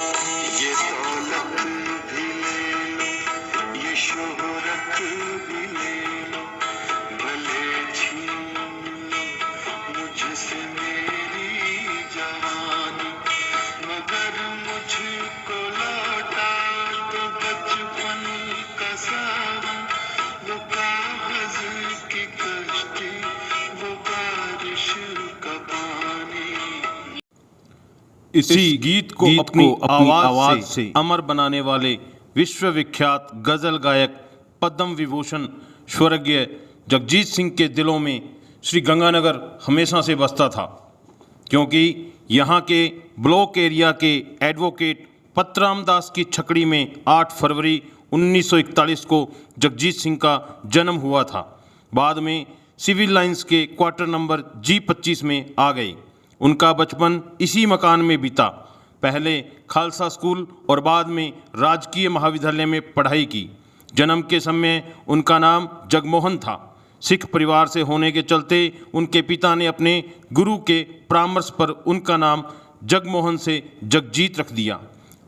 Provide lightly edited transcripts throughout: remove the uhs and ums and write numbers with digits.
ये दौलत भी ले लो, ये शोहरत भी ले लो, भले छीन लो मुझसे मेरी जवानी, मगर मुझको लौटा तो बचपन का सावन, वो कागज की कश्ती, वो बारिश का पानी। इसी गीत को अपनी आवाज से अमर बनाने वाले विश्वविख्यात गजल गायक पद्म विभूषण स्वर्गीय जगजीत सिंह के दिलों में श्री गंगानगर हमेशा से बसता था, क्योंकि यहाँ के ब्लॉक एरिया के एडवोकेट पतराम दास की छकड़ी में 8 फरवरी 1941 को जगजीत सिंह का जन्म हुआ था। बाद में सिविल लाइंस के क्वार्टर नंबर G25 में आ गई। उनका बचपन इसी मकान में बीता। पहले खालसा स्कूल और बाद में राजकीय महाविद्यालय में पढ़ाई की। जन्म के समय उनका नाम जगमोहन था। सिख परिवार से होने के चलते उनके पिता ने अपने गुरु के परामर्श पर उनका नाम जगमोहन से जगजीत रख दिया।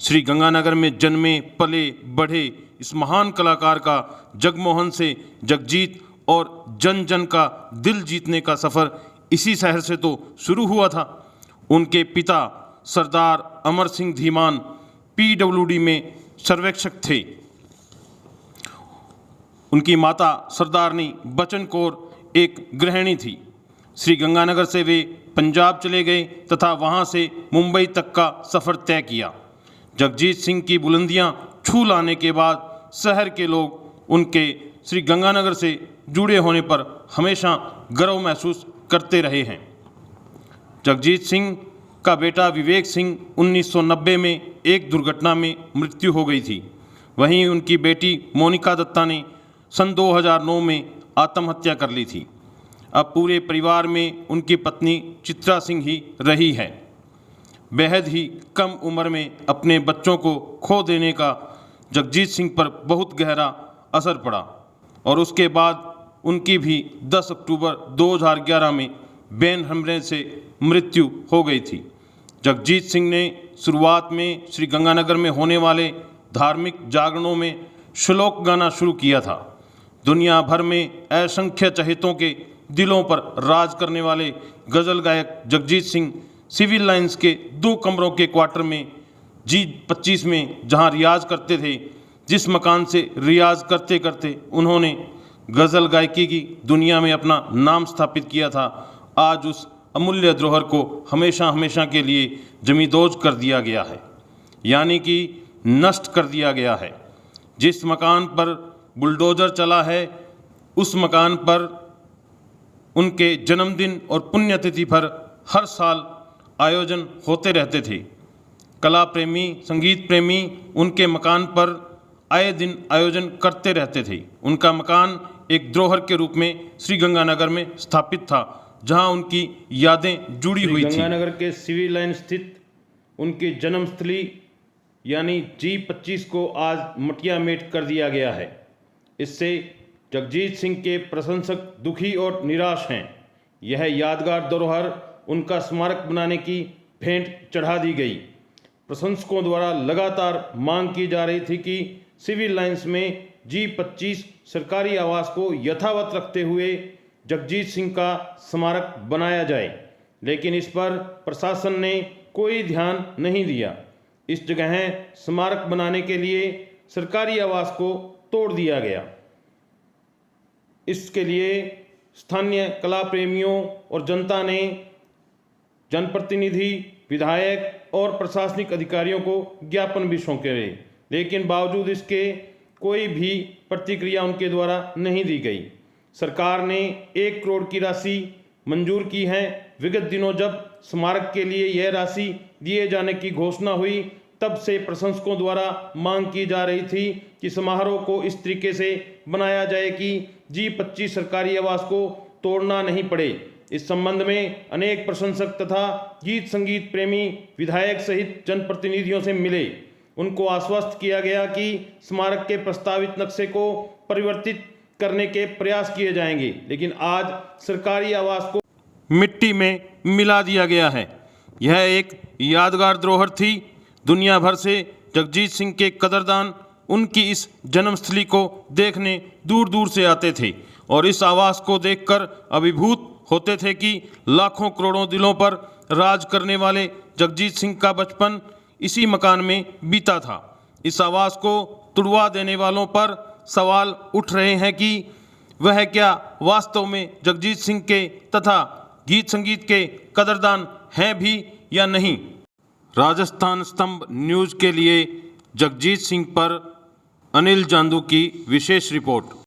श्री गंगानगर में जन्मे पले बढ़े इस महान कलाकार का जगमोहन से जगजीत और जन जन का दिल जीतने का सफ़र इसी शहर से तो शुरू हुआ था। उनके पिता सरदार अमर सिंह धीमान PWD में सर्वेक्षक थे। उनकी माता सरदारनी बचन कौर एक गृहिणी थी। श्री गंगानगर से वे पंजाब चले गए तथा वहां से मुंबई तक का सफ़र तय किया। जगजीत सिंह की बुलंदियां छू लाने के बाद शहर के लोग उनके श्री गंगानगर से जुड़े होने पर हमेशा गर्व महसूस करते रहे हैं। जगजीत सिंह का बेटा विवेक सिंह 1990 में एक दुर्घटना में मृत्यु हो गई थी। वहीं उनकी बेटी मोनिका दत्ता ने सन 2009 में आत्महत्या कर ली थी। अब पूरे परिवार में उनकी पत्नी चित्रा सिंह ही रही है। बेहद ही कम उम्र में अपने बच्चों को खो देने का जगजीत सिंह पर बहुत गहरा असर पड़ा और उसके बाद उनकी भी 10 अक्टूबर 2011 में ब्रेन हेमरेज से मृत्यु हो गई थी। जगजीत सिंह ने शुरुआत में श्री गंगानगर में होने वाले धार्मिक जागरणों में श्लोक गाना शुरू किया था। दुनिया भर में असंख्य चहेतों के दिलों पर राज करने वाले गज़ल गायक जगजीत सिंह सिविल लाइंस के 2 कमरों के क्वार्टर में G25 में जहां रियाज करते थे, जिस मकान से रियाज करते करते उन्होंने गज़ल गायकी की दुनिया में अपना नाम स्थापित किया था, आज उस अमूल्य धरोहर को हमेशा हमेशा के लिए जमींदोज कर दिया गया है, यानी कि नष्ट कर दिया गया है। जिस मकान पर बुलडोज़र चला है उस मकान पर उनके जन्मदिन और पुण्यतिथि पर हर साल आयोजन होते रहते थे। कला प्रेमी, संगीत प्रेमी उनके मकान पर आए दिन आयोजन करते रहते थे। उनका मकान एक धरोहर के रूप में श्री गंगानगर में स्थापित था, जहां उनकी यादें जुड़ी हुई थी। गंगानगर के सिविल लाइन स्थित उनकी जन्मस्थली यानी G25 को आज मटिया मेट कर दिया गया है। इससे जगजीत सिंह के प्रशंसक दुखी और निराश हैं। यह यादगार धरोहर उनका स्मारक बनाने की भेंट चढ़ा दी गई। प्रशंसकों द्वारा लगातार मांग की जा रही थी कि सिविल लाइंस में G25 सरकारी आवास को यथावत रखते हुए जगजीत सिंह का स्मारक बनाया जाए, लेकिन इस पर प्रशासन ने कोई ध्यान नहीं दिया। इस जगह स्मारक बनाने के लिए सरकारी आवास को तोड़ दिया गया। इसके लिए स्थानीय कला प्रेमियों और जनता ने जनप्रतिनिधि, विधायक और प्रशासनिक अधिकारियों को ज्ञापन भी सौंपे, लेकिन बावजूद इसके कोई भी प्रतिक्रिया उनके द्वारा नहीं दी गई। सरकार ने 1 करोड़ की राशि मंजूर की है। विगत दिनों जब स्मारक के लिए यह राशि दिए जाने की घोषणा हुई, तब से प्रशंसकों द्वारा मांग की जा रही थी कि समारोह को इस तरीके से बनाया जाए कि G25 सरकारी आवास को तोड़ना नहीं पड़े। इस संबंध में अनेक प्रशंसक तथा गीत संगीत प्रेमी विधायक सहित जनप्रतिनिधियों से मिले। उनको आश्वस्त किया गया कि स्मारक के प्रस्तावित नक्शे को परिवर्तित करने के प्रयास किए जाएंगे, लेकिन आज सरकारी आवास को मिट्टी में मिला दिया गया है। यह एक यादगार धरोहर थी दुनिया भर से जगजीत सिंह के कदरदान उनकी इस जन्मस्थली को देखने दूर दूर से आते थे और इस आवास को देखकर अभिभूत होते थे कि लाखों करोड़ों दिलों पर राज करने वाले जगजीत सिंह का बचपन इसी मकान में बीता था। इस आवास को तुड़वा देने वालों पर सवाल उठ रहे हैं कि वह क्या वास्तव में जगजीत सिंह के तथा गीत संगीत के कदरदान हैं भी या नहीं। राजस्थान स्तंभ न्यूज़ के लिए जगजीत सिंह पर अनिल जांदू की विशेष रिपोर्ट।